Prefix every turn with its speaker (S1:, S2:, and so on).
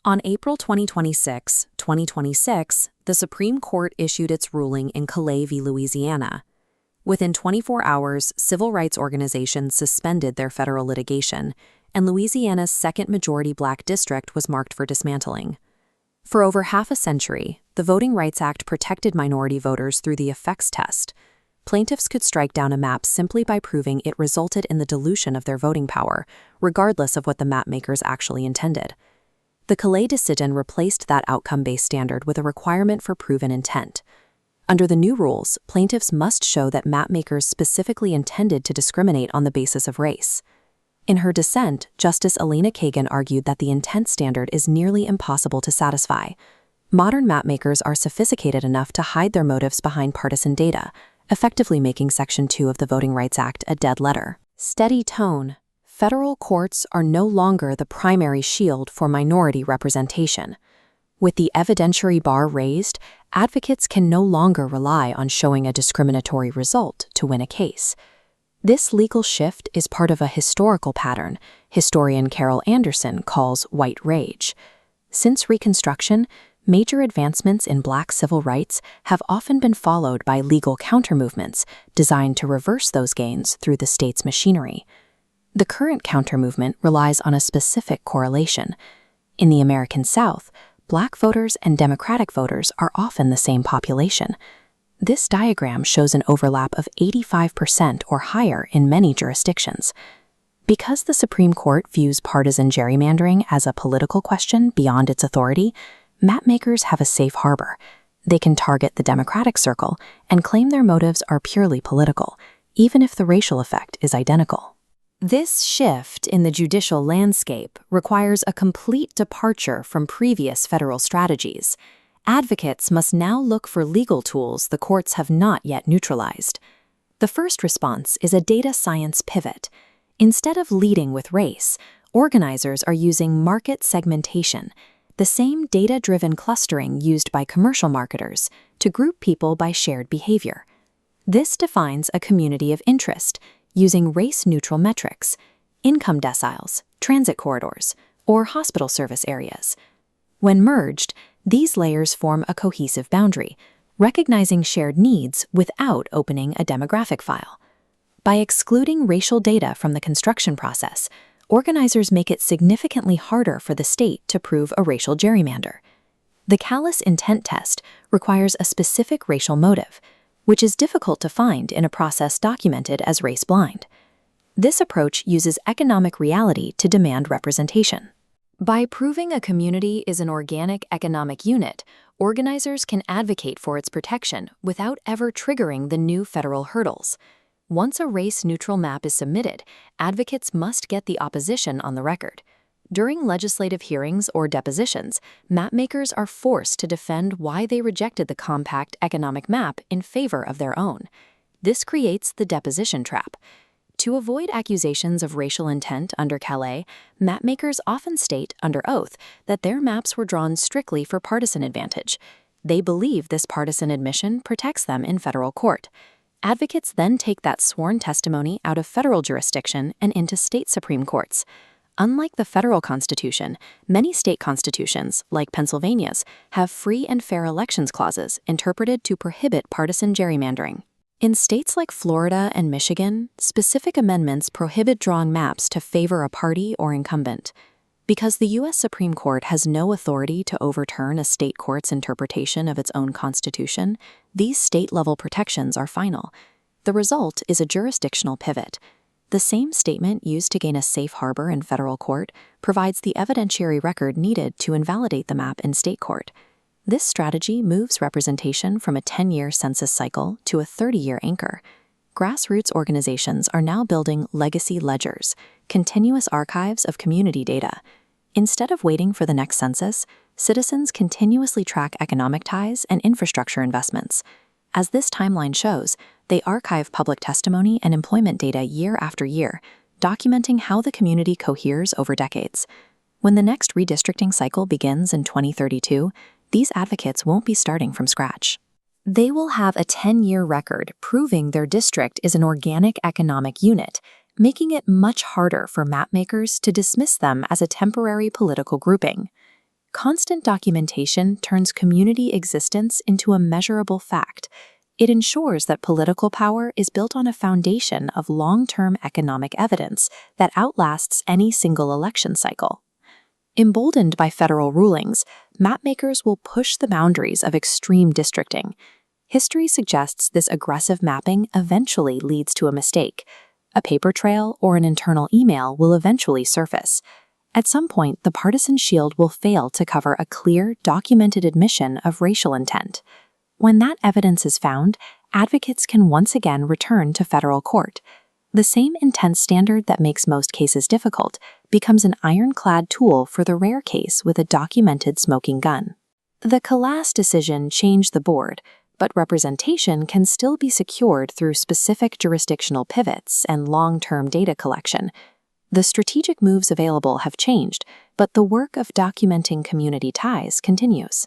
S1: On April 2026, the Supreme Court issued its ruling in Callais v. Louisiana. Within 24 hours, civil rights organizations suspended their federal litigation, and Louisiana's second majority black district was marked for dismantling. For over half a century, the Voting Rights Act protected minority voters through the effects test. Plaintiffs could strike down a map simply by proving it resulted in the dilution of their voting power, regardless of what the mapmakers actually intended. The Callais decision replaced that outcome-based standard with a requirement for proven intent. Under the new rules, plaintiffs must show that mapmakers specifically intended to discriminate on the basis of race. In her dissent, Justice Elena Kagan argued that the intent standard is nearly impossible to satisfy. Modern mapmakers are sophisticated enough to hide their motives behind partisan data, effectively making Section 2 of the Voting Rights Act a dead letter. Steady tone. Federal courts are no longer the primary shield for minority representation. With the evidentiary bar raised, advocates can no longer rely on showing a discriminatory result to win a case. This legal shift is part of a historical pattern historian Carol Anderson calls white rage. Since Reconstruction, major advancements in black civil rights have often been followed by legal countermovements designed to reverse those gains through the state's machinery. The current countermovement relies on a specific correlation. In the American South, black voters and Democratic voters are often the same population. This diagram shows an overlap of 85% or higher in many jurisdictions. Because the Supreme Court views partisan gerrymandering as a political question beyond its authority, mapmakers have a safe harbor. They can target the Democratic circle and claim their motives are purely political, even if the racial effect is identical. This shift in the judicial landscape requires a complete departure from previous federal strategies. Advocates must now look for legal tools the courts have not yet neutralized. The first response is a data science pivot. Instead of leading with race, organizers are using market segmentation, the same data-driven clustering used by commercial marketers, to group people by shared behavior. This defines a community of interest, using race-neutral metrics, income deciles, transit corridors, or hospital service areas. When merged, these layers form a cohesive boundary, recognizing shared needs without opening a demographic file. By excluding racial data from the construction process, organizers make it significantly harder for the state to prove a racial gerrymander. The Callais intent test requires a specific racial motive, which is difficult to find in a process documented as race-blind. This approach uses economic reality to demand representation. By proving a community is an organic economic unit, organizers can advocate for its protection without ever triggering the new federal hurdles. Once a race-neutral map is submitted, advocates must get the opposition on the record. During legislative hearings or depositions, mapmakers are forced to defend why they rejected the compact economic map in favor of their own. This creates the deposition trap. To avoid accusations of racial intent under Callais, mapmakers often state under oath that their maps were drawn strictly for partisan advantage. They believe this partisan admission protects them in federal court. Advocates then take that sworn testimony out of federal jurisdiction and into state Supreme Courts. Unlike the federal constitution, many state constitutions, like Pennsylvania's, have free and fair elections clauses interpreted to prohibit partisan gerrymandering. In states like Florida and Michigan, specific amendments prohibit drawing maps to favor a party or incumbent. Because the U.S. Supreme Court has no authority to overturn a state court's interpretation of its own constitution, these state-level protections are final. The result is a jurisdictional pivot. The same statement used to gain a safe harbor in federal court provides the evidentiary record needed to invalidate the map in state court. This strategy moves representation from a 10-year census cycle to a 30-year anchor. Grassroots organizations are now building legacy ledgers, continuous archives of community data. Instead of waiting for the next census, citizens continuously track economic ties and infrastructure investments. As this timeline shows, they archive public testimony and employment data year after year, documenting how the community coheres over decades. When the next redistricting cycle begins in 2032, these advocates won't be starting from scratch. They will have a 10-year record proving their district is an organic economic unit, making it much harder for mapmakers to dismiss them as a temporary political grouping. constant documentation turns community existence into a measurable fact. It ensures that political power is built on a foundation of long-term economic evidence that outlasts any single election cycle. Emboldened by federal rulings, mapmakers will push the boundaries of extreme districting. History suggests this aggressive mapping eventually leads to a mistake. A paper trail or an internal email will eventually surface. At some point, the partisan shield will fail to cover a clear, documented admission of racial intent. When that evidence is found, advocates can once again return to federal court. The same intent standard that makes most cases difficult becomes an ironclad tool for the rare case with a documented smoking gun. The Callais decision changed the board, but representation can still be secured through specific jurisdictional pivots and long-term data collection. The strategic moves available have changed, but the work of documenting community ties continues.